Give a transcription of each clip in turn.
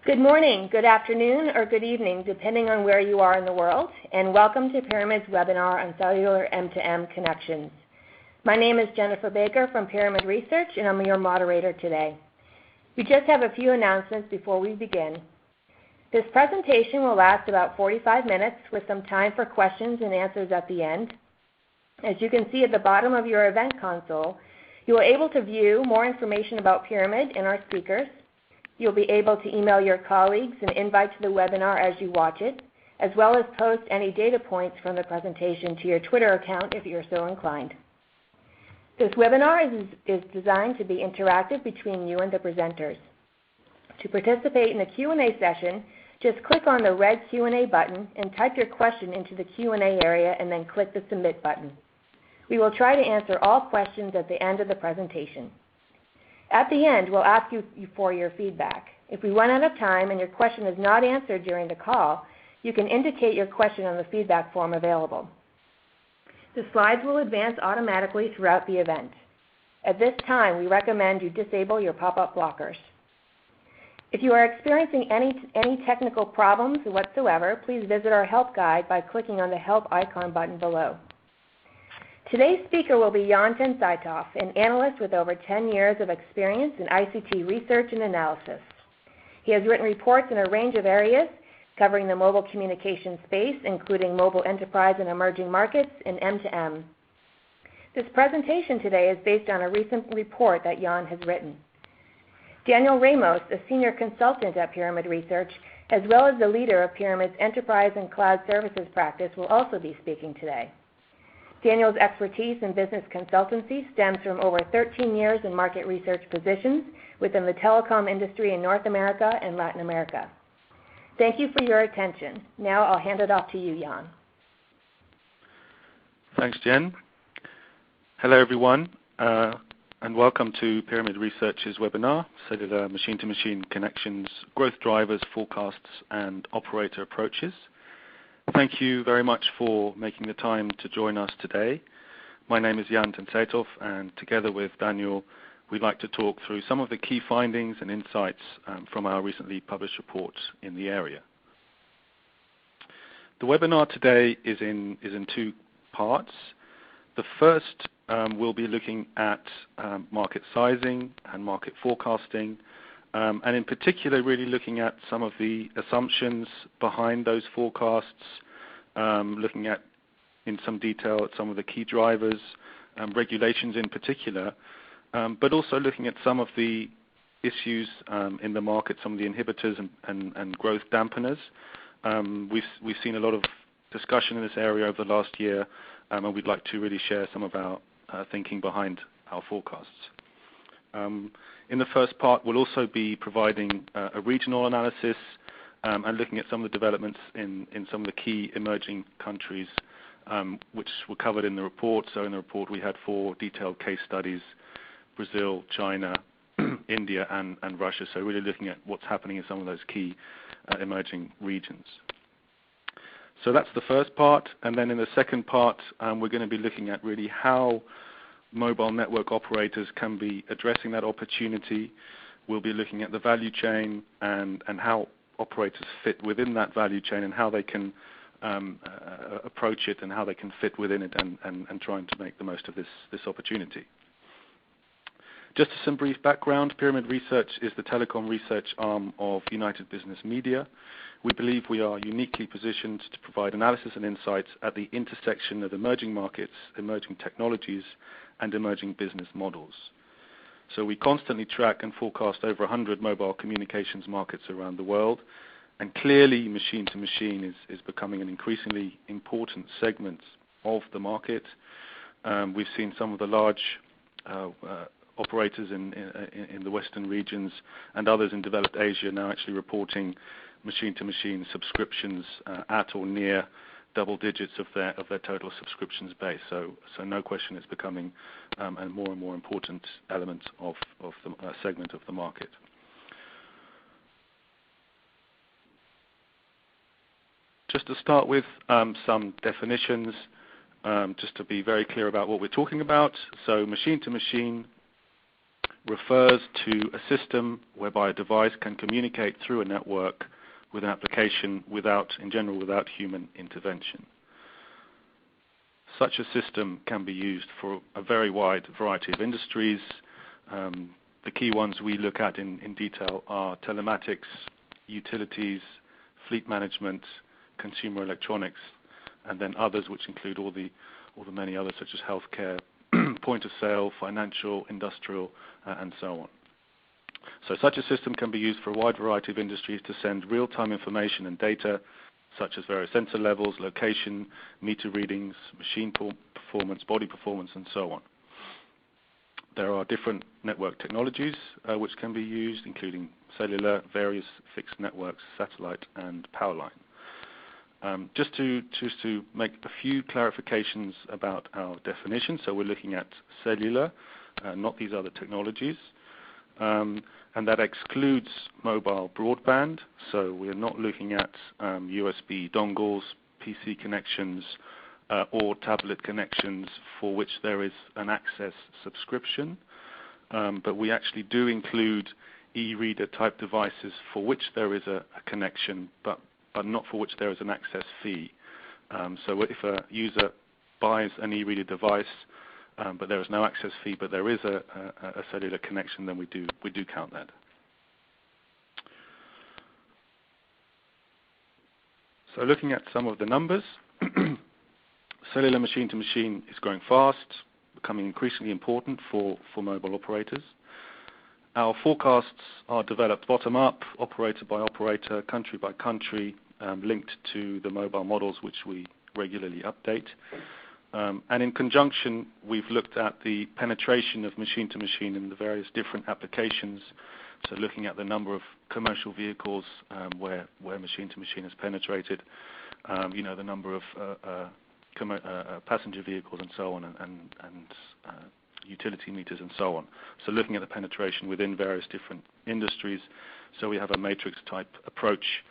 Good morning, good afternoon, or good evening, depending on where you are in the world, and welcome to Pyramid's webinar on Cellular M2M Connections. My name is Jennifer Baker from Pyramid Research, and I'm your moderator today. We just have a few announcements before we begin. This presentation will last about 45 minutes with some time for questions and answers at the end. As you can see at the bottom of your event console, you are able to view more information about Pyramid and our speakers. You'll be able to email your colleagues an invite to the webinar as you watch it, as well as post any data points from the presentation to your Twitter account if you're so inclined. This webinar is designed to be interactive between you and the presenters. To participate in the Q&A session, just click on the red Q&A button and type your question into the Q&A area and then click the Submit button. We will try to answer all questions at the end of the presentation. At the end, we'll ask you for your feedback. If we run out of time and your question is not answered during the call, you can indicate your question on the feedback form available. The slides will advance automatically throughout the event. At this time, we recommend you disable your pop-up blockers. If you are experiencing any technical problems whatsoever, please visit our help guide by clicking on the help icon button below. Today's speaker will be Jan ten Cuythoff, an analyst with over 10 years of experience in ICT research and analysis. He has written reports in a range of areas covering the mobile communication space, including mobile enterprise and emerging markets and M2M. This presentation today is based on a recent report that Jan has written. Daniel Ramos, a senior consultant at Pyramid Research, as well as the leader of Pyramid's enterprise and cloud services practice, will also be speaking today. Daniel's expertise in business consultancy stems from over 13 years in market research positions within the telecom industry in North America and Latin America. Thank you for your attention. Now I'll hand it off to you, Jan. Thanks, Jen. Hello, everyone, and welcome to Pyramid Research's webinar, Cellular Machine-to-Machine Connections, Growth Drivers, Forecasts, and Operator Approaches. Thank you very much for making the time to join us today. My name is Jan ten Cuythoff, and together with Daniel, we'd like to talk through some of the key findings and insights from our recently published reports in the area. The webinar today is in two parts. The first we'll be looking at market sizing and market forecasting, and in particular really looking at some of the assumptions behind those forecasts, looking at in some detail at some of the key drivers, regulations in particular, but also looking at some of the issues in the market, some of the inhibitors and growth dampeners. We've seen a lot of discussion in this area over the last year, and we'd like to really share some of our thinking behind our forecasts. In the first part, we'll also be providing a regional analysis and looking at some of the developments in some of the key emerging countries which were covered in the report. So in the report we had 4 detailed case studies: Brazil, China, India, and Russia. So really looking at what's happening in some of those key emerging regions. So that's the first part, and then in the second part we're going to be looking at really how mobile network operators can be addressing that opportunity. We'll be looking at the value chain and how operators fit within that value chain and how they can approach it and how they can fit within it and trying to make the most of this opportunity. Just some brief background. Pyramid Research is the telecom research arm of United Business Media. We believe we are uniquely positioned to provide analysis and insights at the intersection of emerging markets, emerging technologies, and emerging business models. So we constantly track and forecast over 100 mobile communications markets around the world, and clearly machine-to-machine is becoming an increasingly important segment of the market. We've seen some of the large operators in the Western regions and others in developed Asia now actually reporting machine-to-machine subscriptions at or near double digits of their total subscriptions base. So no question it's becoming a more and more important element of the segment of the market. Just to start with some definitions, just to be very clear about what we're talking about. So machine-to-machine refers to a system whereby a device can communicate through a network with an application in general, without human intervention. Such a system can be used for a very wide variety of industries. The key ones we look at in detail are telematics, utilities, fleet management, consumer electronics, and then others, which include all the many others, such as healthcare, point of sale, financial, industrial, and so on. So such a system can be used for a wide variety of industries to send real-time information and data, such as various sensor levels, location, meter readings, machine performance, body performance, and so on. There are different network technologies which can be used, including cellular, various fixed networks, satellite, and power line. Just to make a few clarifications about our definition. So we're looking at cellular, not these other technologies. And that excludes mobile broadband. So we're not looking at USB dongles, PC connections, or tablet connections for which there is an access subscription. But we actually do include e-reader type devices for which there is a connection, but not for which there is an access fee. So if a user buys an e-reader device, but there is no access fee, but there is a cellular connection, then we do count that. So looking at some of the numbers, cellular machine-to-machine is growing fast, becoming increasingly important for mobile operators. Our forecasts are developed bottom-up, operator by operator, country by country, linked to the mobile models which we regularly update. And in conjunction, we've looked at the penetration of machine-to-machine in the various different applications. So looking at the number of commercial vehicles where machine-to-machine has penetrated, the number of passenger vehicles and so on, and utility meters and so on. So looking at the penetration within various different industries. So we have a matrix-type approach,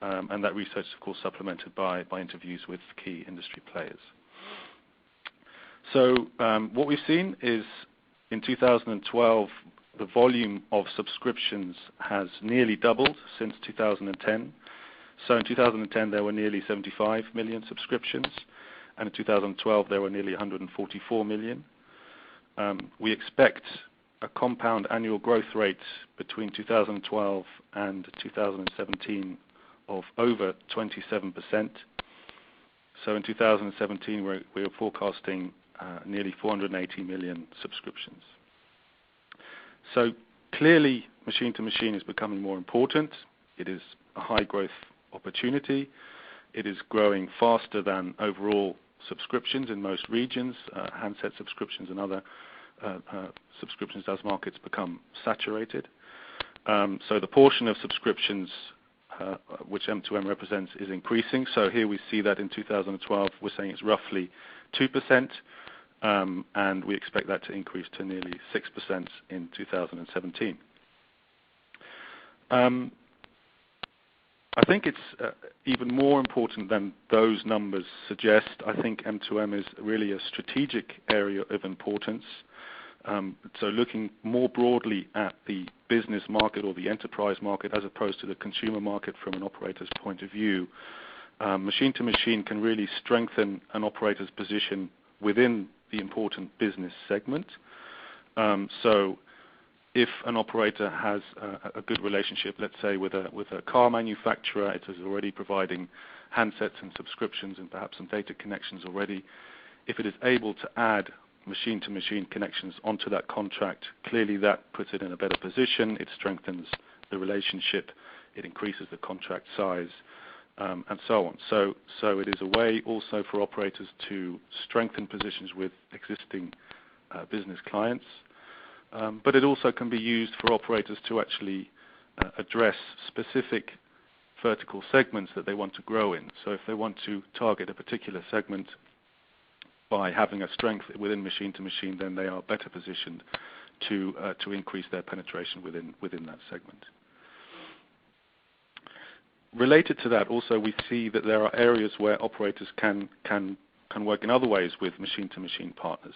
and that research is, of course, supplemented by interviews with key industry players. So what we've seen is in 2012, the volume of subscriptions has nearly doubled since 2010. So in 2010, there were nearly 75 million subscriptions, and in 2012, there were nearly 144 million. We expect a compound annual growth rate between 2012 and 2017 of over 27%. So in 2017, we're forecasting nearly 480 million subscriptions. So clearly, machine-to-machine is becoming more important. It is a high-growth opportunity. It is growing faster than overall subscriptions in most regions, handset subscriptions and other subscriptions as markets become saturated. So the portion of subscriptions which M2M represents is increasing. So here we see that in 2012, we're saying it's roughly 2%. And we expect that to increase to nearly 6% in 2017. I think it's even more important than those numbers suggest. I think M2M is really a strategic area of importance. So looking more broadly at the business market or the enterprise market as opposed to the consumer market from an operator's point of view, machine-to-machine can really strengthen an operator's position within the important business segment. So if an operator has a good relationship, let's say with a car manufacturer, it is already providing handsets and subscriptions and perhaps some data connections already. If it is able to add machine-to-machine connections onto that contract, clearly that puts it in a better position. It strengthens the relationship. It increases the contract size. And so on. So it is a way also for operators to strengthen positions with existing business clients. But it also can be used for operators to actually address specific vertical segments that they want to grow in. So if they want to target a particular segment by having a strength within machine-to-machine, then they are better positioned to increase their penetration within that segment. Related to that, also, we see that there are areas where operators can work in other ways with machine-to-machine partners.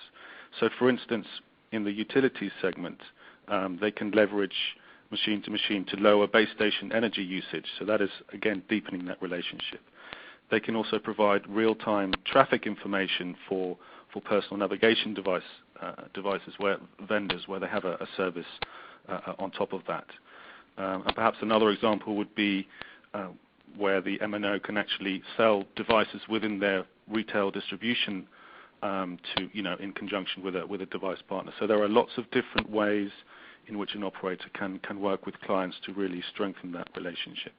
So, for instance, in the utilities segment, they can leverage machine to machine to lower base station energy usage. So that is, again, deepening that relationship. They can also provide real-time traffic information for personal navigation devices, where vendors, where they have a service on top of that. And perhaps another example would be where the MNO can actually sell devices within their retail distribution in conjunction with a device partner. So there are lots of different ways in which an operator can work with clients to really strengthen that relationship.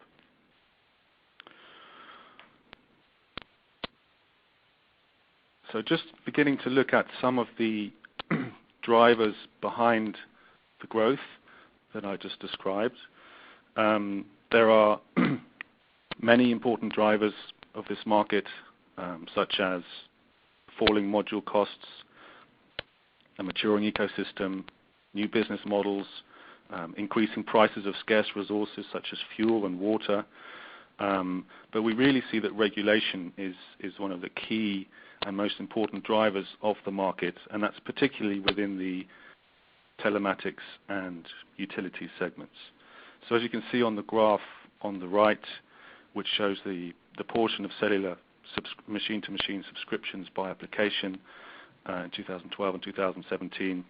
So just beginning to look at some of the drivers behind the growth that I just described. There are many important drivers of this market, such as falling module costs, a maturing ecosystem, new business models, increasing prices of scarce resources such as fuel and water. But we really see that regulation is one of the key and most important drivers of the market, and that's particularly within the telematics and utilities segments. So as you can see on the graph on the right, which shows the portion of cellular machine-to-machine subscriptions by application in 2012 and 2017,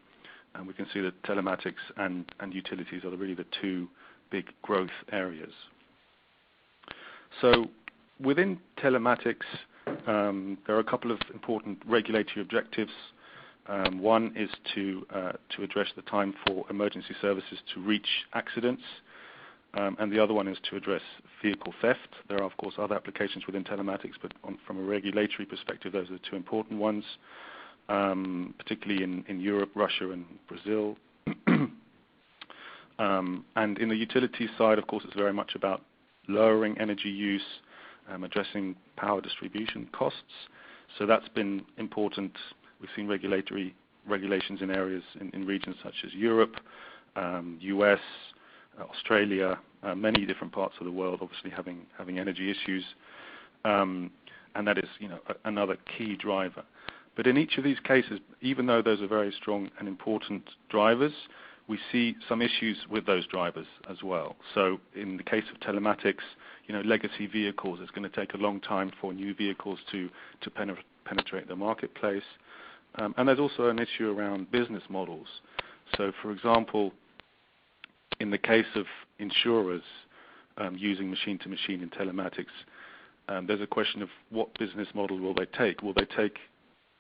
and we can see that telematics and utilities are really the two big growth areas. So within telematics, there are a couple of important regulatory objectives. One is to address the time for emergency services to reach accidents, and the other one is to address vehicle theft. There are, of course, other applications within telematics, but from a regulatory perspective, those are the two important ones, particularly in Europe, Russia, and Brazil. And in the utility side, of course, it's very much about lowering energy use, addressing power distribution costs. So that's been important. We've seen regulations in areas in regions such as Europe, US, Australia, many different parts of the world, obviously having energy issues, and that is, another key driver. But in each of these cases, even though those are very strong and important drivers, we see some issues with those drivers as well. So in the case of telematics, legacy vehicles, it's going to take a long time for new vehicles to penetrate the marketplace. And there's also an issue around business models. So for example, in the case of insurers using machine-to-machine in telematics, there's a question of what business model will they take? Will they take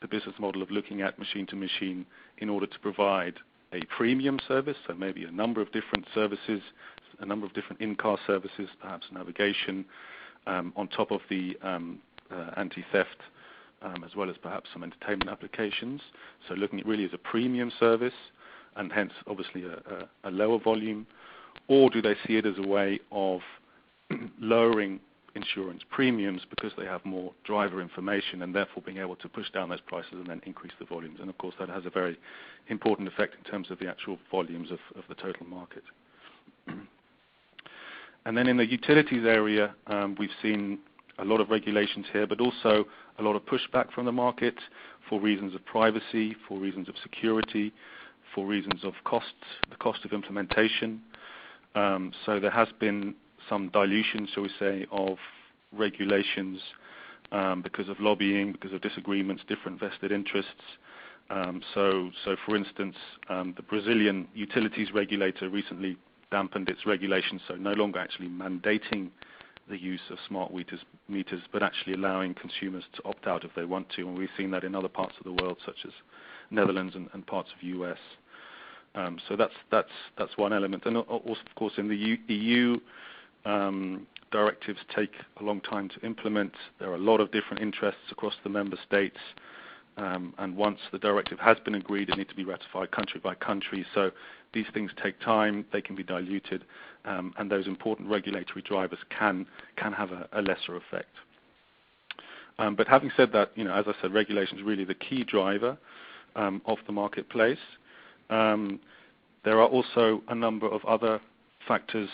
the business model of looking at machine-to-machine in order to provide a premium service, so maybe a number of different services, a number of different in-car services, perhaps navigation, on top of the anti-theft, as well as perhaps some entertainment applications. So looking at really as a premium service, and hence obviously a lower volume, or do they see it as a way of lowering insurance premiums because they have more driver information and therefore being able to push down those prices and then increase the volumes? And of course that has a very important effect in terms of the actual volumes of the total market. And then in the utilities area, we've seen a lot of regulations here, but also a lot of pushback from the market for reasons of privacy, for reasons of security, for reasons of costs, the cost of implementation. So there has been some dilution, shall we say, of regulations because of lobbying, because of disagreements, different vested interests. So for instance, the Brazilian utilities regulator recently dampened its regulations, so no longer actually mandating the use of smart meters, but actually allowing consumers to opt out if they want to. And we've seen that in other parts of the world, such as Netherlands and parts of US. So that's one element. And also, of course, in the EU, directives take a long time to implement. There are a lot of different interests across the member states. And once the directive has been agreed, it needs to be ratified country by country. So these things take time, they can be diluted, and those important regulatory drivers can have a lesser effect. But having said that, as I said, regulation is really the key driver of the marketplace. There are also a number of other factors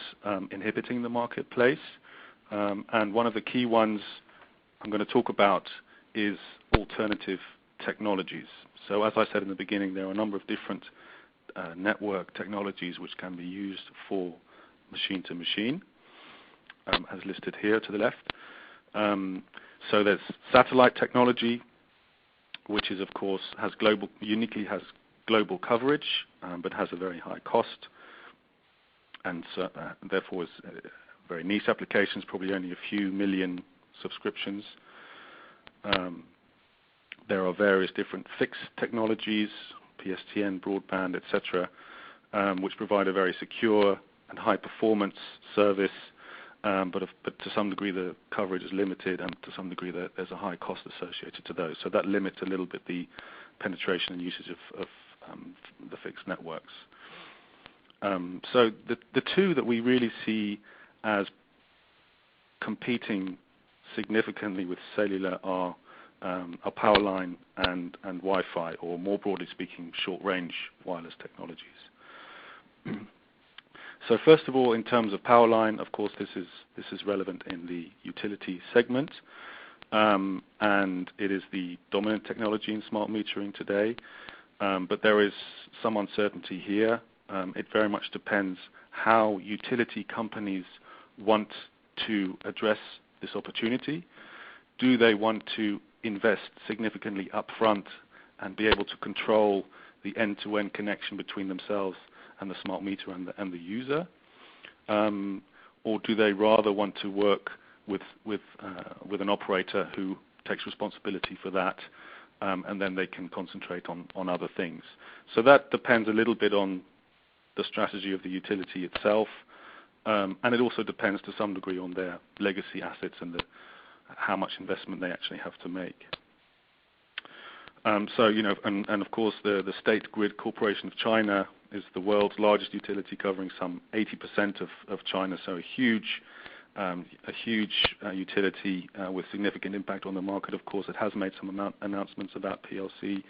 inhibiting the marketplace, and one of the key ones I'm going to talk about is alternative technologies. So as I said in the beginning, there are a number of different network technologies which can be used for machine-to-machine, as listed here to the left. So there's satellite technology, which is, of course, uniquely has global coverage, but has a very high cost, and so, therefore is very niche applications, probably only a few million subscriptions. There are various different fixed technologies, PSTN, broadband, etc., which provide a very secure and high-performance service, but to some degree the coverage is limited, and to some degree there's a high cost associated to those. So that limits a little bit the penetration and usage of the fixed networks. So the two that we really see as competing significantly with cellular are power line and Wi-Fi, or more broadly speaking, short-range wireless technologies. So first of all, in terms of power line, of course, this is relevant in the utility segment, and it is the dominant technology in smart metering today. But there is some uncertainty here. It very much depends how utility companies want to address this opportunity. Do they want to invest significantly upfront and be able to control the end-to-end connection between themselves and the smart meter and the user, or do they rather want to work with an operator who takes responsibility for that, and then they can concentrate on other things? So that depends a little bit on the strategy of the utility itself, and it also depends to some degree on their legacy assets and how much investment they actually have to make. So, and of course the State Grid Corporation of China is the world's largest utility, covering some 80% of China, so a huge utility with significant impact on the market. Of course, it has made some announcements about PLC.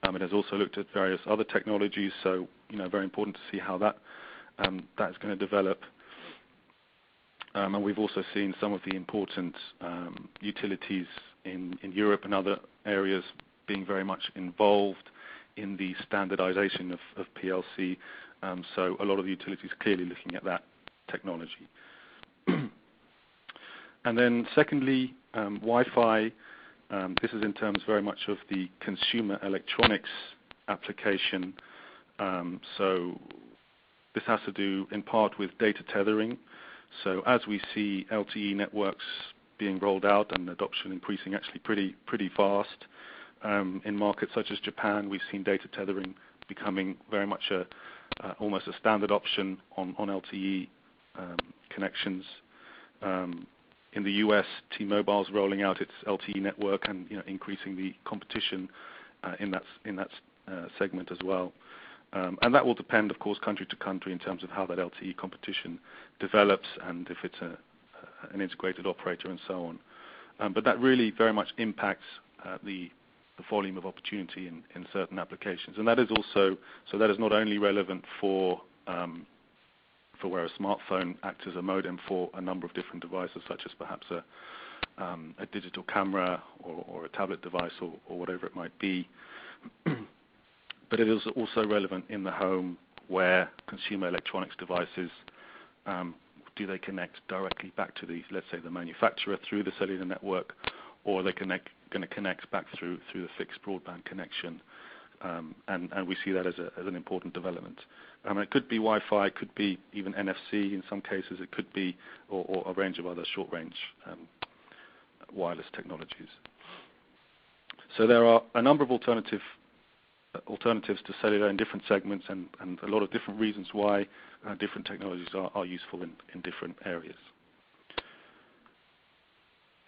It has also looked at various other technologies, so very important to see how that is going to develop. And we've also seen some of the important utilities in Europe and other areas being very much involved in the standardization of PLC. So a lot of the utilities clearly looking at that technology. And then secondly, Wi-Fi. This is in terms very much of the consumer electronics application. So this has to do in part with data tethering. So as we see LTE networks being rolled out and adoption increasing actually pretty fast, in markets such as Japan, we've seen data tethering becoming very much almost a standard option on LTE connections. In the US, T-Mobile's rolling out its LTE network and increasing the competition in that segment as well. And that will depend, of course, country to country in terms of how that LTE competition develops and if it's an integrated operator and so on. But that really very much impacts the volume of opportunity in certain applications. And that is also, so that is not only relevant for where a smartphone acts as a modem for a number of different devices, such as perhaps a digital camera or a tablet device or whatever it might be. But it is also relevant in the home, where consumer electronics devices, do they connect directly back to let's say the manufacturer through the cellular network, or are they going to connect back through the fixed broadband connection? And we see that as an important development. It could be Wi-Fi, it could be even NFC in some cases, it could be or a range of other short-range wireless technologies. So there are a number of alternatives to cellular in different segments, and a lot of different reasons why different technologies are useful in different areas.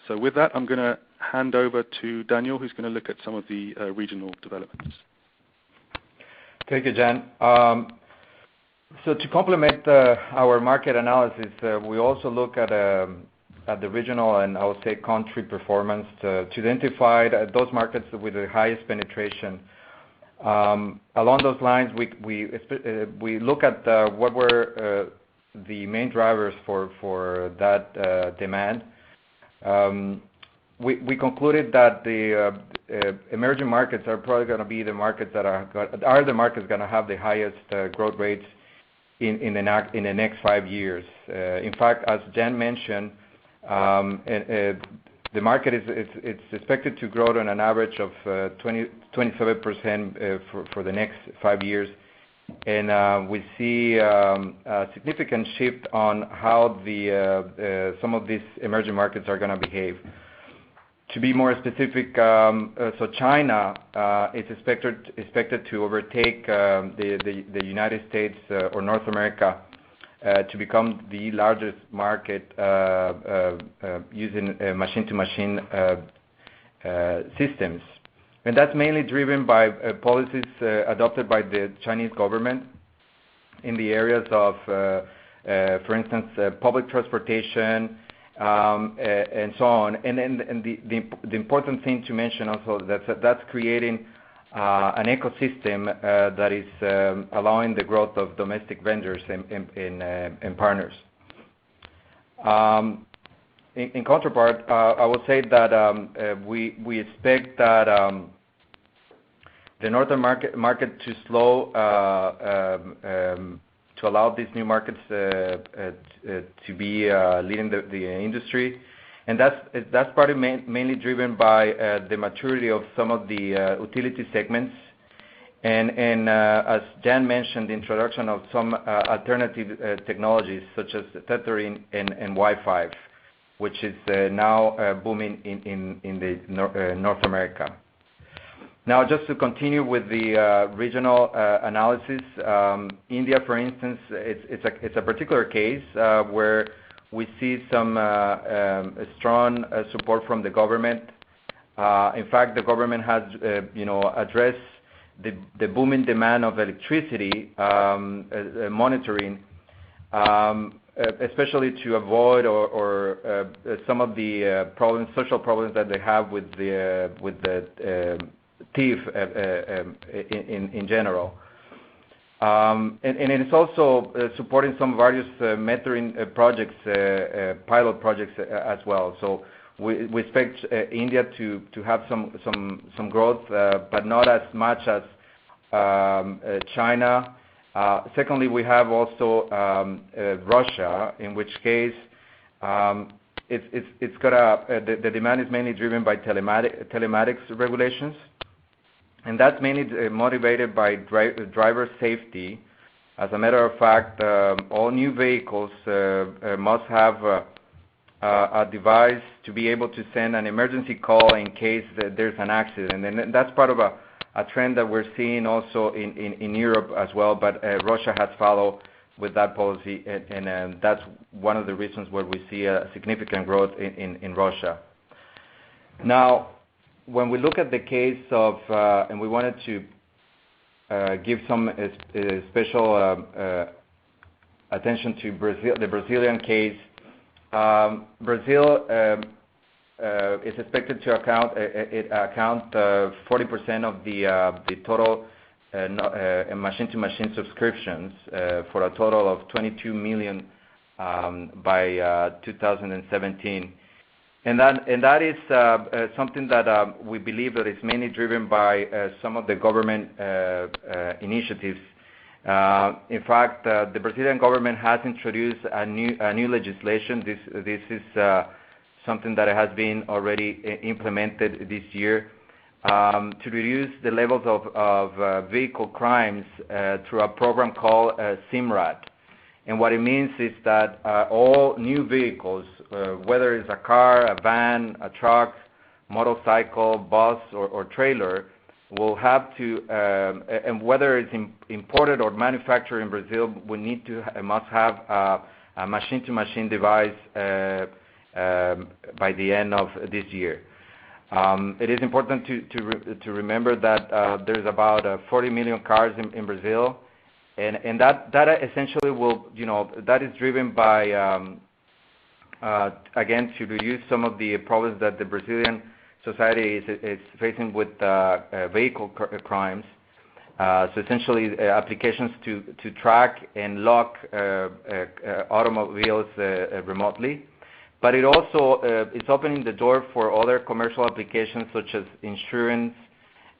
So with that, I'm going to hand over to Daniel, who's going to look at some of the regional developments. Thank you, Jan. So to complement our market analysis, we also look at the regional and I would say country performance to identify those markets with the highest penetration. Along those lines, we look at what were the main drivers for that demand. We concluded that emerging markets are probably going to be the markets that are the markets going to have the highest growth rates in the next 5 years. In fact, as Jan mentioned, the market it's expected to grow on an average of 27% for the next 5 years, and we see a significant shift on how some of these emerging markets are going to behave. To be more specific, so China is expected to overtake the United States or North America to become the largest market using machine-to-machine systems. And that's mainly driven by policies adopted by the Chinese government in the areas of, for instance, public transportation, and so on. And the important thing to mention also that's creating an ecosystem that is allowing the growth of domestic vendors and partners. In counterpart, I would say that we expect that the northern market to slow to allow these new markets to be leading the industry, and that's partly mainly driven by the maturity of some of the utility segments, and as Jan mentioned, the introduction of some alternative technologies such as tethering and Wi-Fi, which is now booming in the North America. Now, just to continue with the regional analysis, India, for instance, it's a particular case where we see some strong support from the government. In fact, the government has, addressed the booming demand of electricity monitoring, especially to avoid or some of the social problems that they have with the thief in general. And it's also supporting some various metering projects, pilot projects as well. So we expect India to have some growth, but not as much as China. Secondly, we have also Russia, in which case it's got the demand is mainly driven by telematics regulations. And that's mainly motivated by driver safety. As a matter of fact, all new vehicles must have a device to be able to send an emergency call in case there's an accident. And that's part of a trend that we're seeing also in Europe as well, but Russia has followed with that policy, and that's one of the reasons where we see a significant growth in Russia. Now, when we look at the case of, and we wanted to give some special attention to Brazil, the Brazilian case. Brazil is expected to account 40% of the total machine-to-machine subscriptions for a total of 22 million by 2017. And that is something that we believe that is mainly driven by some of the government initiatives. In fact, the Brazilian government has introduced a new legislation. This is something that has been already implemented this year to reduce the levels of vehicle crimes through a program called SIMRAD. And what it means is that all new vehicles, whether it's a car, a van, a truck, motorcycle, bus, or trailer, will have to, and whether it's imported or manufactured in Brazil, must have a machine-to-machine device by the end of this year. It is important to remember that there's about 40 million cars in Brazil. And that essentially will, that is driven by, again, to reduce some of the problems that the Brazilian society is facing with vehicle crimes. So essentially, applications to track and lock automobiles remotely. but it also is opening the door for other commercial applications such as insurance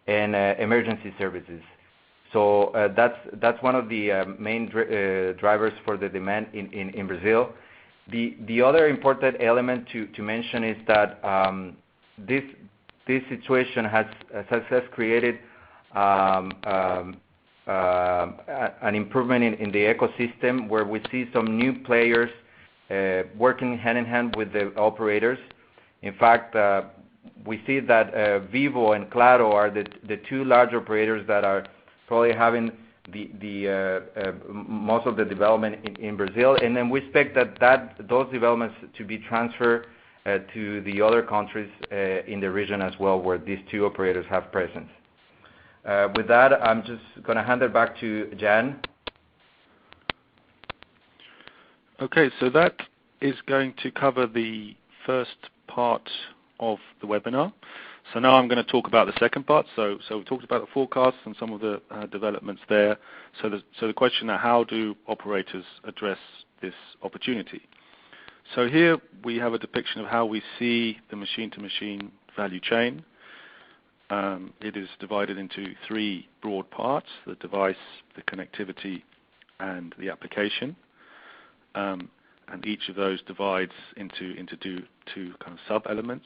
and emergency services. So that's one of the main drivers for the demand in Brazil. The other important element to mention is that this situation has created an improvement in the ecosystem, where we see some new players working hand in hand with the operators. In fact, we see that Vivo and Claro are the two large operators that are probably having the most of the development in Brazil, and then we expect those developments to be transferred to the other countries in the region as well, where these two operators have presence. With that, I'm just going to hand it back to Jan. Okay, so that is going to cover the first part of the webinar. So now I'm going to talk about the second part. So we talked about the forecasts and some of the developments there. So the question now, how do operators address this opportunity? So here we have a depiction of how we see the machine-to-machine value chain. It is divided into three broad parts: the device, the connectivity, and the application. And each of those divides into two kind of sub-elements.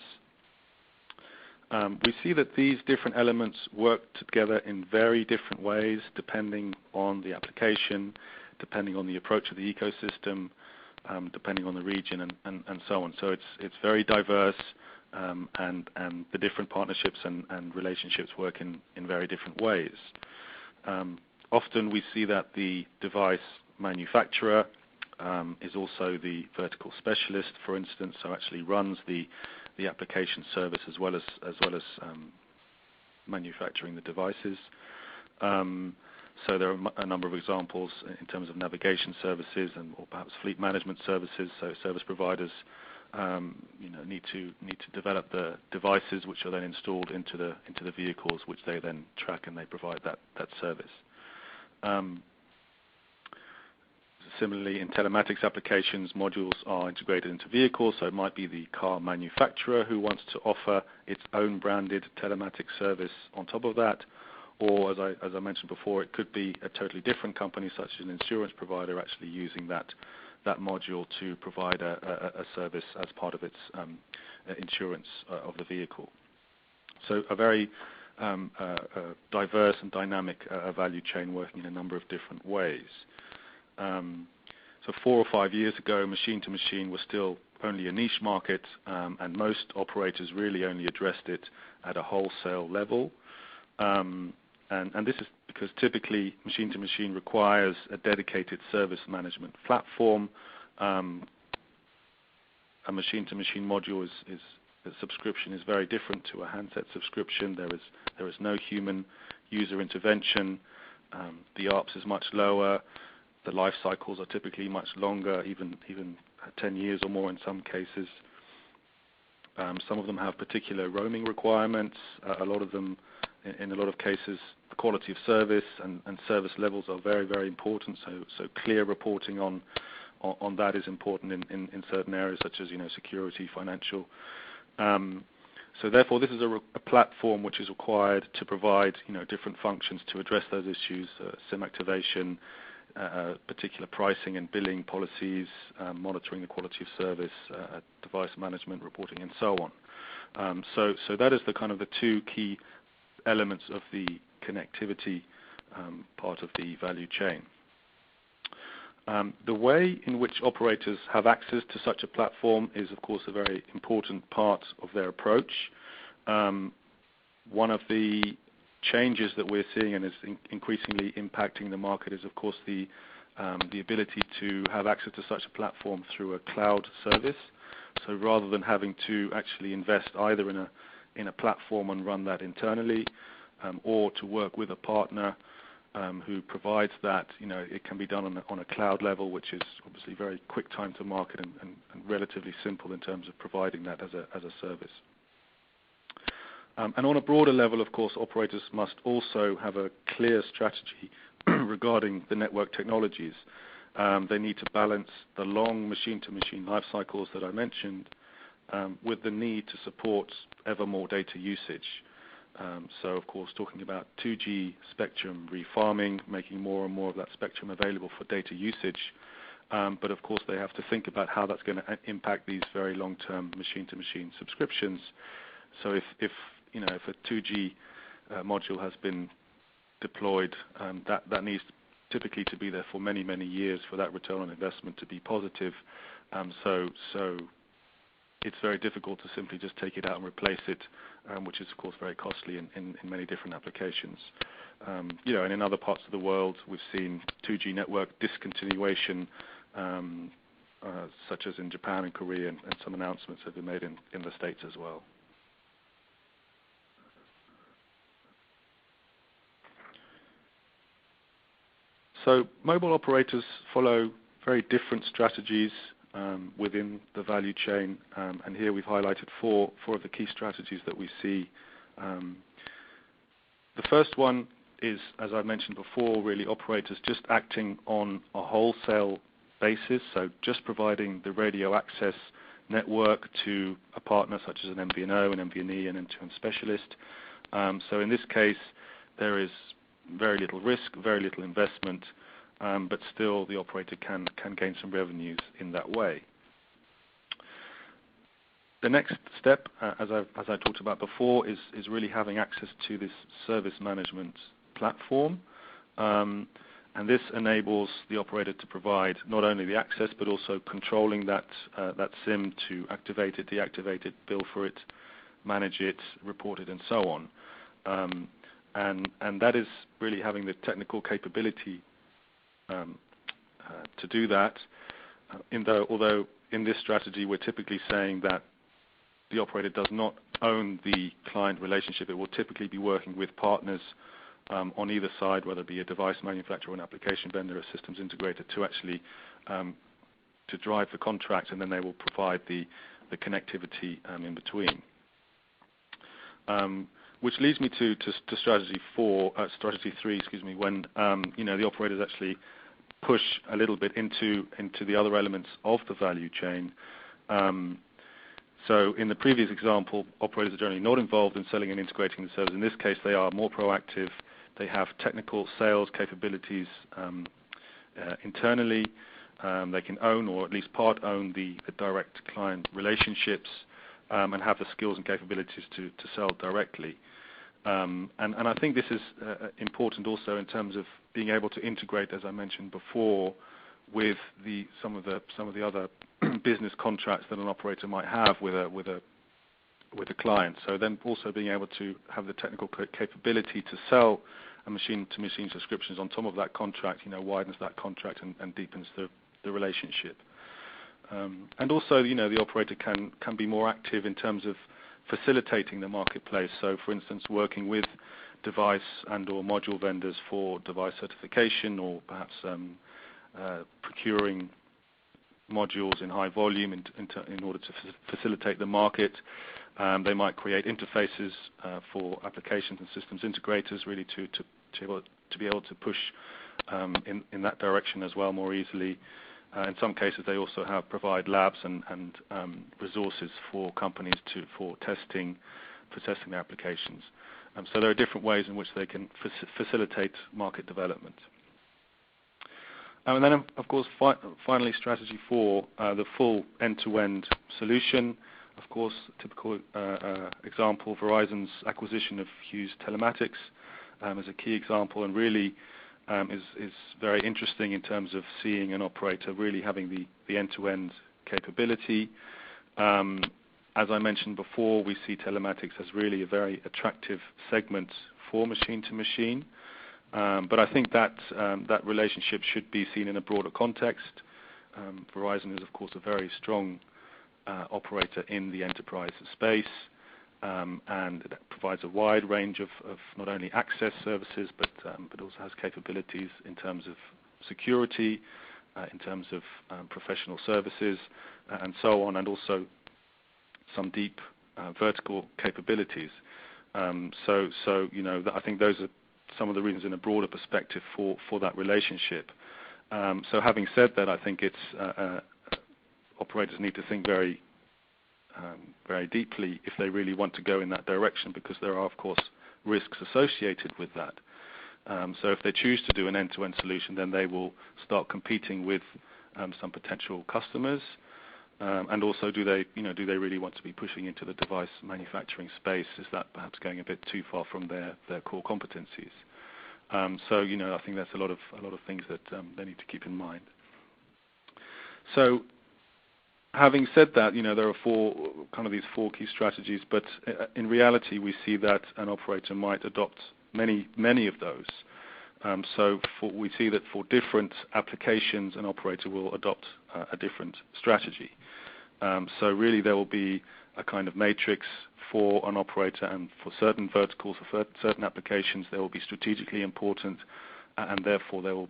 We see that these different elements work together in very different ways, depending on the application, depending on the approach of the ecosystem, depending on the region, and so on. So it's very diverse, and the different partnerships and relationships work in very different ways. Often we see that the device manufacturer is also the vertical specialist, for instance, so actually runs the application service as well as manufacturing the devices. So there are a number of examples in terms of navigation services or perhaps fleet management services. So service providers need to develop the devices which are then installed into the vehicles, which they then track, and they provide that service. Similarly, in telematics applications, modules are integrated into vehicles, so it might be the car manufacturer who wants to offer its own branded telematics service on top of that, or as I mentioned before, it could be a totally different company, such as an insurance provider, actually using that module to provide a service as part of its insurance of the vehicle. So a very diverse and dynamic value chain working in a number of different ways. So 4 or 5 years ago, machine-to-machine was still only a niche market, and most operators really only addressed it at a wholesale level. And this is because typically machine-to-machine requires a dedicated service management platform. A machine-to-machine module the subscription is very different to a handset subscription. There is no human user intervention. The ARPS is much lower. The life cycles are typically much longer, even 10 years or more in some cases. Some of them have particular roaming requirements. A lot of them, in a lot of cases, the quality of service and service levels are very, very important. So clear reporting on that is important in certain areas, such as security, financial. So therefore, this is a platform which is required to provide different functions to address those issues: SIM activation, particular pricing and billing policies, monitoring the quality of service, device management, reporting, and so on. So that is the two key elements of the connectivity part of the value chain. The way in which operators have access to such a platform is, of course, a very important part of their approach. One of the changes that we're seeing and is increasingly impacting the market is, of course, the ability to have access to such a platform through a cloud service. So rather than having to actually invest either in a platform and run that internally, or to work with a partner who provides that, it can be done on a cloud level, which is obviously very quick time to market and relatively simple in terms of providing that as a service. And on a broader level, of course, operators must also have a clear strategy regarding the network technologies. They need to balance the long machine-to-machine life cycles that I mentioned with the need to support ever more data usage. So, of course, talking about 2G spectrum refarming, making more and more of that spectrum available for data usage. But, of course, they have to think about how that's going to impact these very long-term machine-to-machine subscriptions. So if a 2G module has been deployed, that needs typically to be there for many, many years for that return on investment to be positive. So it's very difficult to simply just take it out and replace it, which is, of course, very costly in many different applications. And in other parts of the world, we've seen 2G network discontinuation, such as in Japan and Korea, and some announcements have been made in the States as well. So mobile operators follow very different strategies within the value chain, and here we've highlighted four of the key strategies that we see. The first one is, as I mentioned before, really operators just acting on a wholesale basis, so just providing the radio access network to a partner such as an MVNO, an MVNE, an end-to-end specialist. So in this case, there is very little risk, very little investment, but still the operator can gain some revenues in that way. The next step, as I talked about before, is really having access to this service management platform. And this enables the operator to provide not only the access, but also controlling that SIM to activate it, deactivate it, bill for it, manage it, report it, and so on. And that is really having the technical capability to do that. Although in this strategy we're typically saying that the operator does not own the client relationship. It will typically be working with partners on either side, whether it be a device manufacturer, an application vendor, a systems integrator, to actually to drive the contract, and then they will provide the connectivity in between. Which leads me to strategy three, when the operators actually push a little bit into the other elements of the value chain. So in the previous example, operators are generally not involved in selling and integrating the service. In this case, they are more proactive. They have technical sales capabilities internally. They can own, or at least part own, the direct client relationships, and have the skills and capabilities to sell directly. And I think this is important also in terms of being able to integrate, as I mentioned before, with some of the other business contracts that an operator might have with a client. So then also being able to have the technical capability to sell a machine-to-machine subscriptions on top of that contract, widens that contract and deepens the relationship. And also, the operator can be more active in terms of facilitating the marketplace. So, for instance, working with device and/or module vendors for device certification, or perhaps procuring modules in high volume in order to facilitate the market. They might create interfaces for applications and systems integrators, really to be able to push in that direction as well more easily. In some cases, they also provide labs and resources for companies for testing their applications. So there are different ways in which they can facilitate market development. And then, of course, finally, strategy 4, the full end-to-end solution. Of course, typical example, Verizon's acquisition of Hughes Telematics is a key example, and really is very interesting in terms of seeing an operator really having the end-to-end capability. As I mentioned before, we see telematics as really a very attractive segment for machine-to-machine. But I think that relationship should be seen in a broader context. Verizon is, of course, a very strong operator in the enterprise space, and it provides a wide range of not only access services, but also has capabilities in terms of security, in terms of professional services, and so on, and also some deep vertical capabilities. So I think those are some of the reasons in a broader perspective for that relationship. So having said that, I think it's operators need to think very deeply if they really want to go in that direction, because there are, of course, risks associated with that. So if they choose to do an end-to-end solution, then they will start competing with some potential customers. And also, do they really want to be pushing into the device manufacturing space? Is that perhaps going a bit too far from their core competencies? So I think that's a lot of things that they need to keep in mind. So, having said that, there are these four key strategies, but in reality, we see that an operator might adopt many of those. We see that for different applications, an operator will adopt a different strategy. So really, there will be a kind of matrix for an operator, and for certain verticals, for certain applications, they will be strategically important, and therefore they will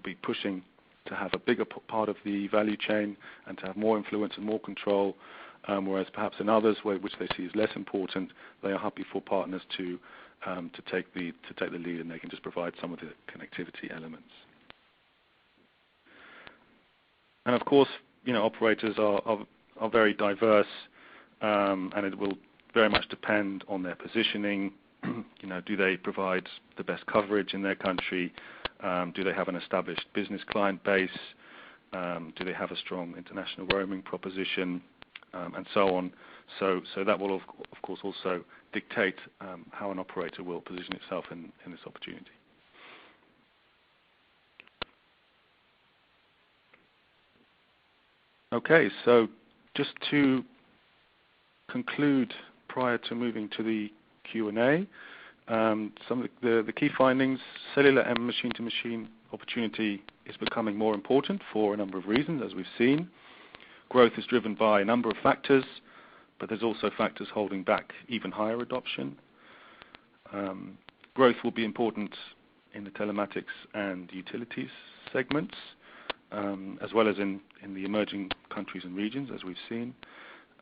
be pushing to have a bigger part of the value chain and to have more influence and more control. Whereas perhaps in others, which they see as less important, they are happy for partners to take the lead, and they can just provide some of the connectivity elements. And of course, operators are very diverse, and it will very much depend on their positioning. Do they provide the best coverage in their country? Do they have an established business client base? Do they have a strong international roaming proposition? And so on. So that will, of course, also dictate how an operator will position itself in this opportunity. Okay, so just to conclude prior to moving to the Q&A, some of the key findings: cellular M machine-to-machine opportunity is becoming more important for a number of reasons, as we've seen. Growth is driven by a number of factors, but there's also factors holding back even higher adoption. Growth will be important in the telematics and utilities segments, as well as in the emerging countries and regions, as we've seen.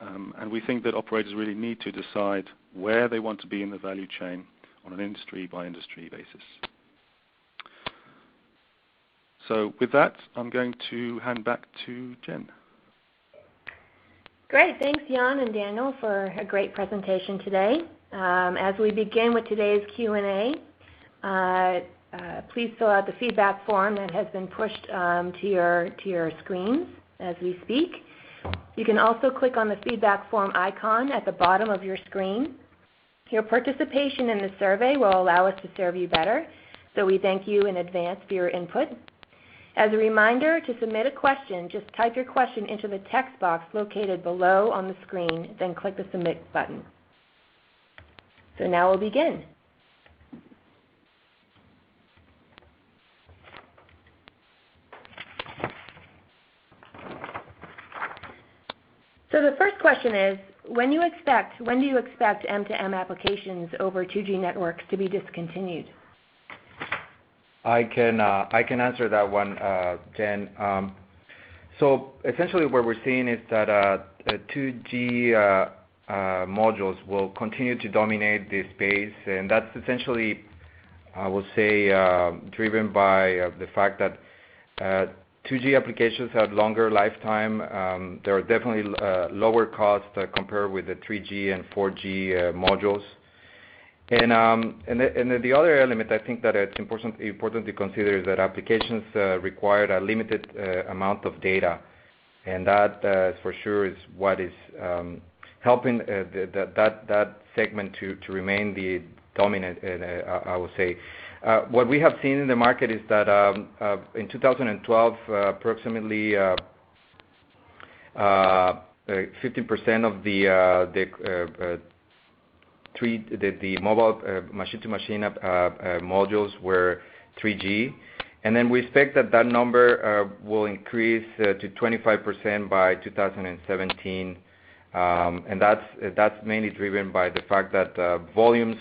And we think that operators really need to decide where they want to be in the value chain on an industry-by-industry basis. So with that, I'm going to hand back to Jen. Great. Thanks, Jan and Daniel, for a great presentation today. As we begin with today's Q&A, please fill out the feedback form that has been pushed to your screens as we speak. You can also click on the feedback form icon at the bottom of your screen. Your participation in the survey will allow us to serve you better, so we thank you in advance for your input. As a reminder, to submit a question, just type your question into the text box located below on the screen, then click the Submit button. So now we'll begin. So the first question is, when do you expect M2M applications over 2G networks to be discontinued? I can answer that one, Jen. So essentially what we're seeing is that 2G modules will continue to dominate this space, and that's essentially, I would say, driven by the fact that 2G applications have longer lifetime. There are definitely lower costs compared with the 3G and 4G modules. And the other element I think that it's important to consider is that applications require a limited amount of data, and that for sure is what is helping that segment to remain the dominant. I would say what we have seen in the market is that in 2012, approximately 15% of the mobile machine-to-machine modules were 3G, and then we expect that number will increase to 25% by 2017, and that's mainly driven by the fact that volumes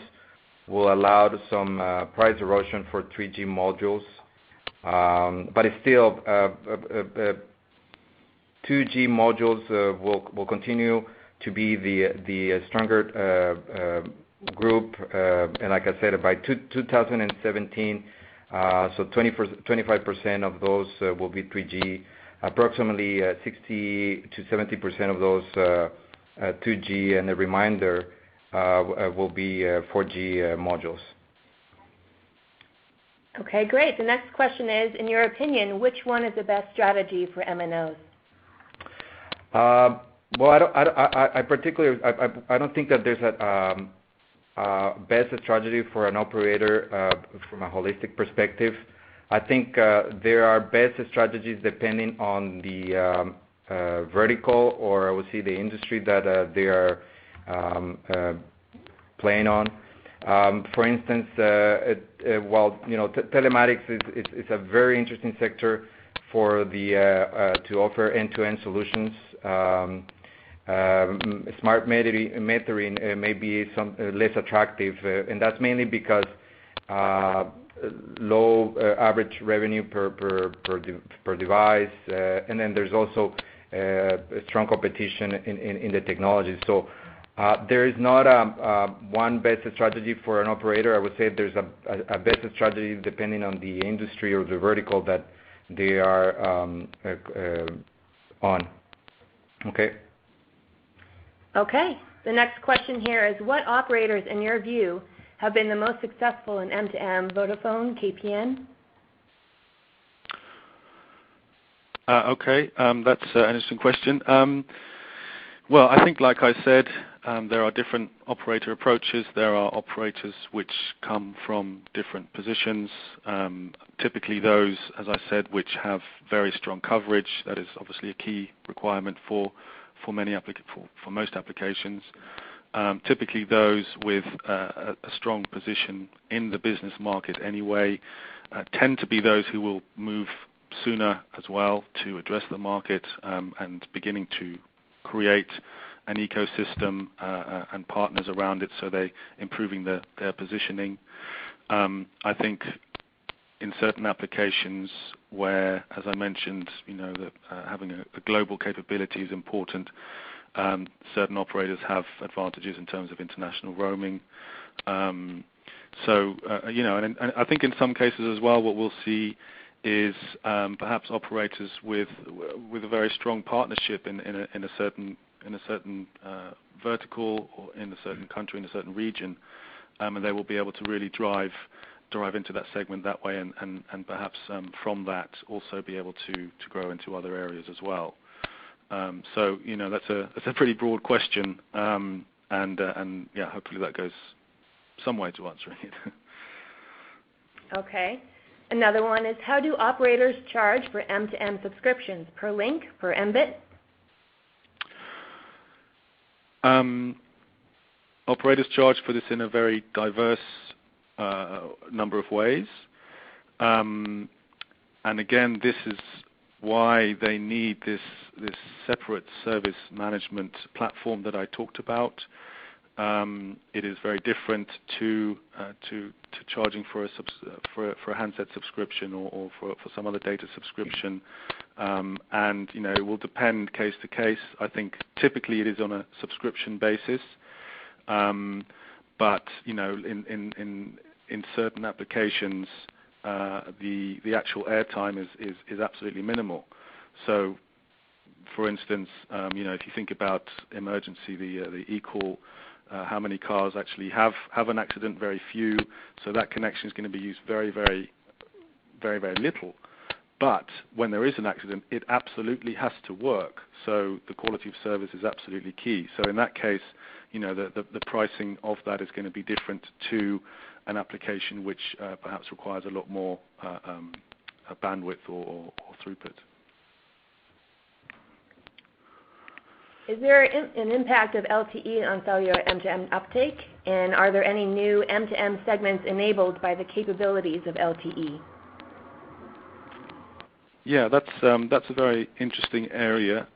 will allow some price erosion for 3G modules, but it's still 2G modules will continue to be the stronger group, and like I said, by 2017, So 25% of those will be 3G, approximately 60 to 70% of those 2G, and the remainder will be 4G modules. Okay, great. The next question is, in your opinion, which one is the best strategy for MNOs? Well, I don't think that there's a best strategy for an operator from a holistic perspective. I think there are best strategies depending on the vertical, or I would say the industry that they are playing on. For instance, telematics is a very interesting sector for to offer end-to-end solutions. Smart metering may be less attractive, and that's mainly because low average revenue per device, and then there's also strong competition in the technology. So there is not one best strategy for an operator. I would say there's a best strategy depending on the industry or the vertical that they are on. Okay. Okay. The next question here is, what operators, in your view, have been the most successful in M2M? Vodafone, KPN? Okay, that's an interesting question. Well, I think, like I said, there are different operator approaches. There are operators which come from different positions, typically those, as I said, which have very strong coverage. That is obviously a key requirement for most applications. Typically those with a strong position in the business market anyway tend to be those who will move sooner as well to address the market and beginning to create an ecosystem and partners around it, so they improving their positioning. I think in certain applications where, as I mentioned, that having a global capability is important. Certain operators have advantages in terms of international roaming. And I think in some cases as well, what we'll see is perhaps operators with a very strong partnership in a certain vertical or in a certain country, in a certain region, and they will be able to really drive into that segment that way, and perhaps from that also be able to grow into other areas as well. So that's a pretty broad question, and yeah, hopefully that goes some way to answering it. Okay. Another one is, how do operators charge for M2M subscriptions? Per link, per Mbit? Operators charge for this in a very diverse number of ways. And again, this is why they need this separate service management platform that I talked about. It is very different to charging for a handset subscription or for some other data subscription, and it will depend case to case. I think typically it is on a subscription basis, but in certain applications the actual airtime is absolutely minimal. So, for instance, if you think about emergency, the eCall, how many cars actually have an accident? Very few. So that connection is going to be used very, very, very, very little. But when there is an accident, it absolutely has to work. So the quality of service is absolutely key. So in that case, the pricing of that is going to be different to an application which perhaps requires a lot more bandwidth or throughput. Is there an impact of LTE on cellular M2M uptake? And are there any new M2M segments enabled by the capabilities of LTE? Yeah, that's a very interesting area.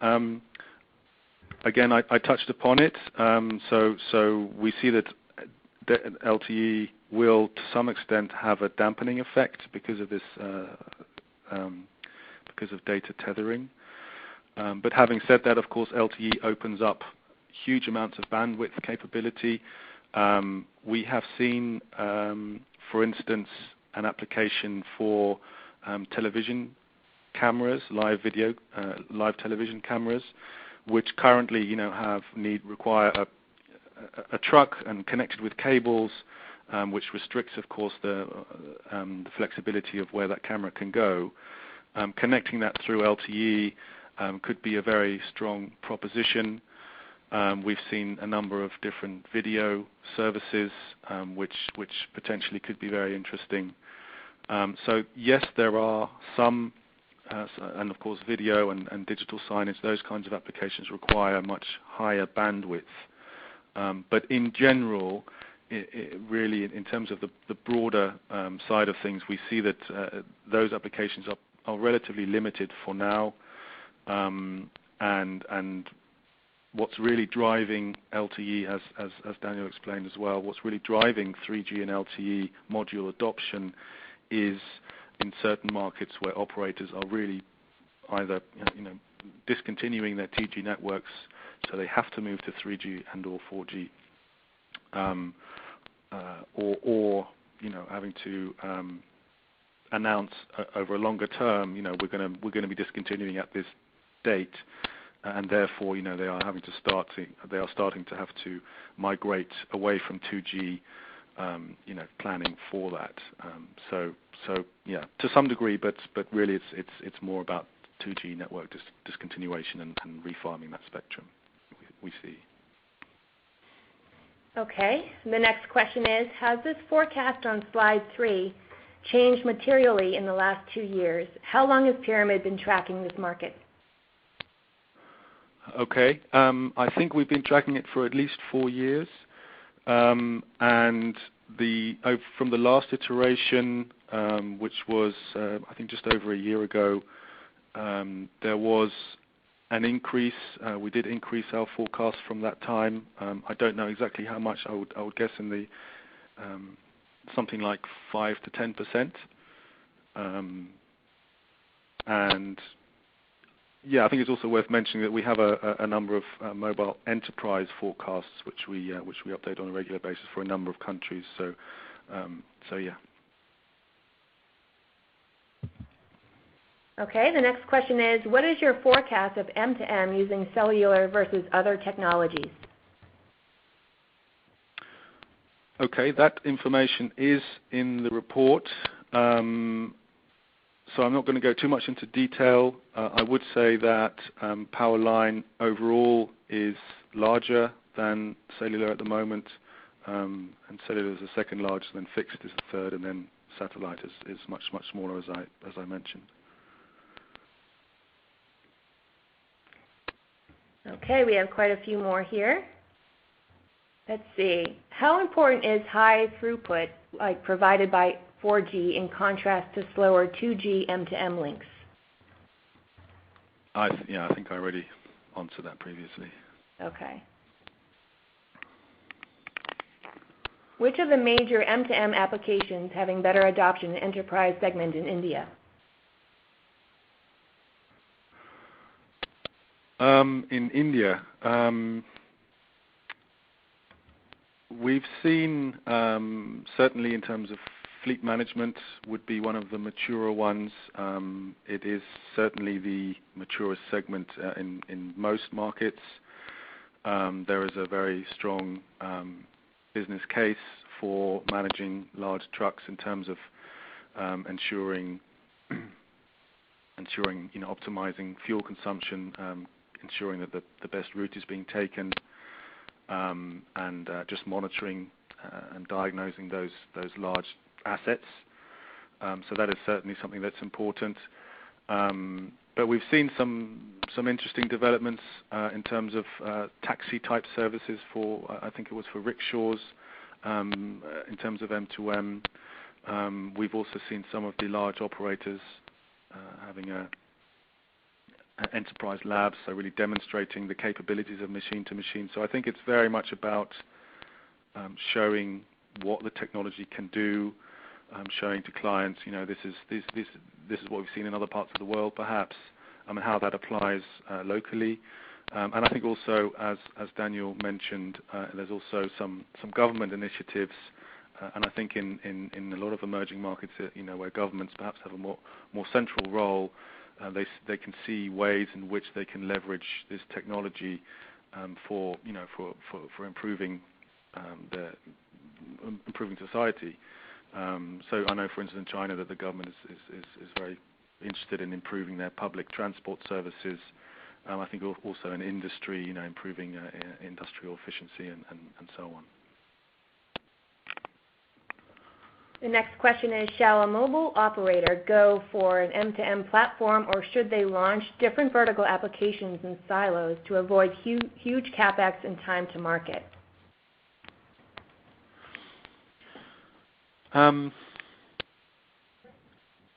Again, I touched upon it. So we see that LTE will, to some extent, have a dampening effect because of this, because of data tethering. But having said that, of course, LTE opens up huge amounts of bandwidth capability. We have seen, for instance, an application for television cameras, live television cameras, which currently require a truck and connected with cables, which restricts, of course, the flexibility of where that camera can go. Connecting that through LTE could be a very strong proposition. We've seen a number of different video services, which potentially could be very interesting. So yes, there are some, and of course video and digital signage, those kinds of applications require much higher bandwidth. But in general, really in terms of the broader side of things, we see that those applications are relatively limited for now. And what's really driving LTE, as Daniel explained as well, what's really driving 3G and LTE module adoption is in certain markets where operators are really either discontinuing their 2G networks, so they have to move to 3G and or 4G, or having to announce over a longer term, we're going to be discontinuing at this date, and therefore they are starting to have to migrate away from 2G, planning for that. So yeah, to some degree, but really it's more about 2G network discontinuation and refarming that spectrum we see. Okay. The next question is, has this forecast on slide 3 changed materially in the last 2 years? How long has Pyramid been tracking this market? Okay. I think we've been tracking it for at least 4 years. And from the last iteration, which was I think just over a year ago, there was an increase. We did increase our forecast from that time. I don't know exactly how much. I would guess in the something like 5 to 10%. And yeah, I think it's also worth mentioning that we have a number of mobile enterprise forecasts which we update on a regular basis for a number of countries. So yeah. Okay, the next question is, what is your forecast of M2M using cellular versus other technologies? Okay, that information is in the report. So I'm not going to go too much into detail. I would say that power line overall is larger than cellular at the moment, and cellular is the second largest, then fixed is the third, and then satellite is much smaller, as I mentioned. Okay, we have quite a few more here. Let's see. How important is high throughput, like provided by 4G, in contrast to slower 2G M2M links? I think I already answered that previously. Okay. Which of the major M2M applications having better adoption in enterprise segment in India? In India, we've seen certainly in terms of fleet management would be one of the maturer ones. It is certainly the maturest segment in most markets. There is a very strong business case for managing large trucks in terms of ensuring optimizing fuel consumption, ensuring that the best route is being taken, and just monitoring and diagnosing those large assets. So that is certainly something that's important. But we've seen some interesting developments in terms of taxi type services for I think it was for rickshaws in terms of M2M. We've also seen some of the large operators having enterprise labs, so really demonstrating the capabilities of machine to machine. So I think it's very much about showing what the technology can do, showing to clients, this is what we've seen in other parts of the world, perhaps, and how that applies locally. And I think also, as Daniel mentioned, there's also some government initiatives And I think in a lot of emerging markets, where governments perhaps have a more central role, they can see ways in which they can leverage this technology for improving improving society. So I know, for instance, in China that the government is very interested in improving their public transport services. I think also in industry, improving industrial efficiency and so on. The next question is, shall a mobile operator go for an M2M platform, or should they launch different vertical applications in silos to avoid huge capex and time to market?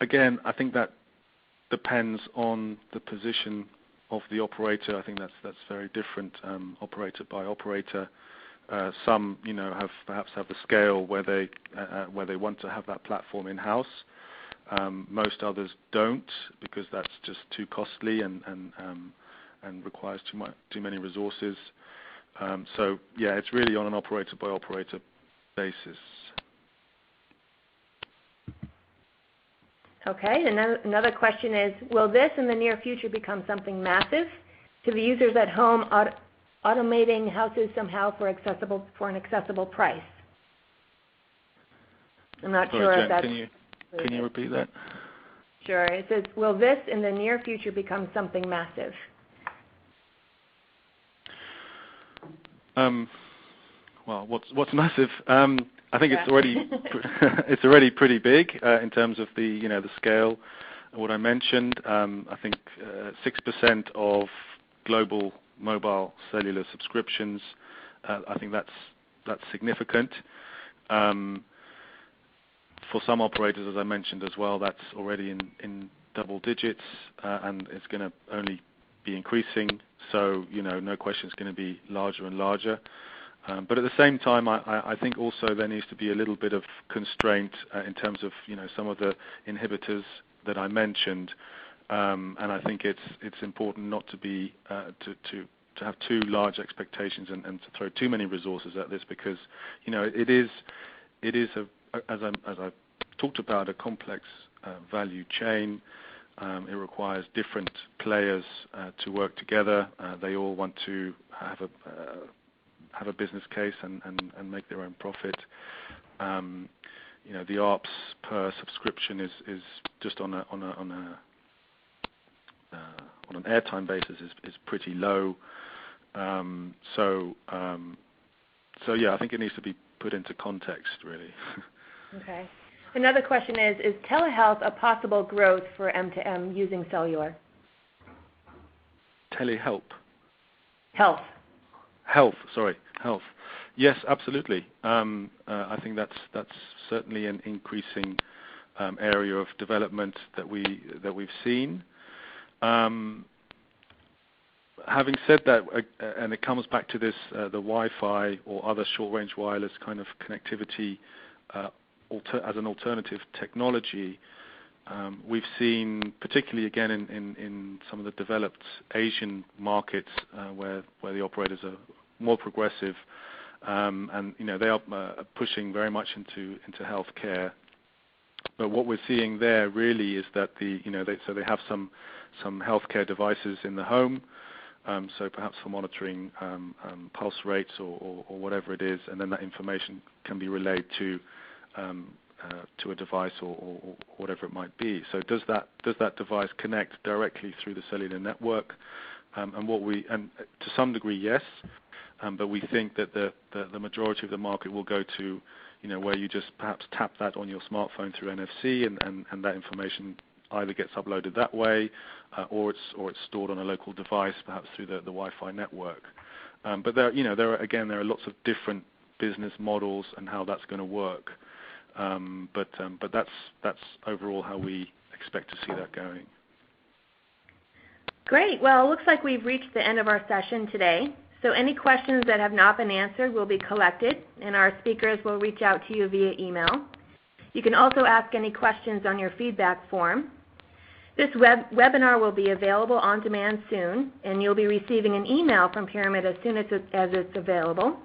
Again, I think that depends on the position of the operator. I think that's very different, operator by operator. Some, perhaps have the scale where they want to have that platform in house. Most others don't, because that's just too costly and requires too many resources. So yeah, it's really on an operator by operator basis. Okay, another question is, will this in the near future become something massive to the users at home, automating houses somehow for an accessible price? I'm not sure Jen, if that's... Can you repeat that? Sure. It says, will this in the near future become something massive? Well, what's massive? I think it's already pretty big in terms of the scale. What I mentioned, I think 6% of global mobile cellular subscriptions. I think that's significant. For some operators, as I mentioned as well, that's already in double digits, and it's going to only be increasing. So no question, it's going to be larger and larger. But at the same time, I think also there needs to be a little bit of constraint in terms of some of the inhibitors that I mentioned, and I think it's important not to be to have too large expectations and to throw too many resources at this, because it is as I talked about, a complex value chain. It requires different players to work together. They all want to have a business case and make their own profit. The ARPS per subscription is just on an airtime basis is pretty low. So yeah, I think it needs to be put into context, really. Okay. Another question is telehealth a possible growth for M2M using cellular? Telehealth. Health. Yes, absolutely. I think that's certainly an increasing area of development that we've seen. Having said that, and it comes back to this, the Wi-Fi or other short-range wireless kind of connectivity as an alternative technology. We've seen, particularly again in some of the developed Asian markets, where the operators are more progressive, and they are pushing very much into healthcare. But what we're seeing there really is that they have some healthcare devices in the home, so perhaps for monitoring pulse rates or whatever it is, and then that information can be relayed to a device or whatever it might be. So does that device connect directly through the cellular network? And to some degree, yes. But we think that the majority of the market will go to where you just perhaps tap that on your smartphone through NFC, and that information either gets uploaded that way, or it's stored on a local device, perhaps through the Wi-Fi network. But there are lots of different business models and how that's going to work. But that's overall how we expect to see that going. Great. Well, it looks like we've reached the end of our session today. So any questions that have not been answered will be collected, and our speakers will reach out to you via email. You can also ask any questions on your feedback form. This webinar will be available on demand soon, and you'll be receiving an email from Pyramid as soon as it's available.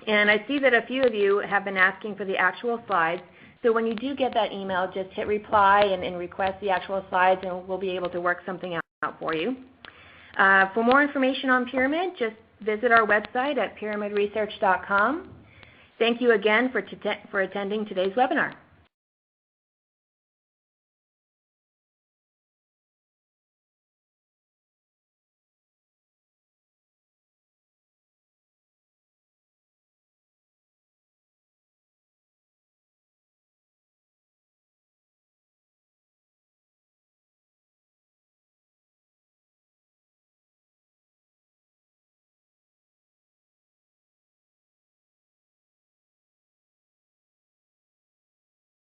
And I see that a few of you have been asking for the actual slides. So when you do get that email, just hit reply and request the actual slides, and we'll be able to work something out for you. For more information on Pyramid, just visit our website at pyramidresearch.com. Thank you again for attending today's webinar.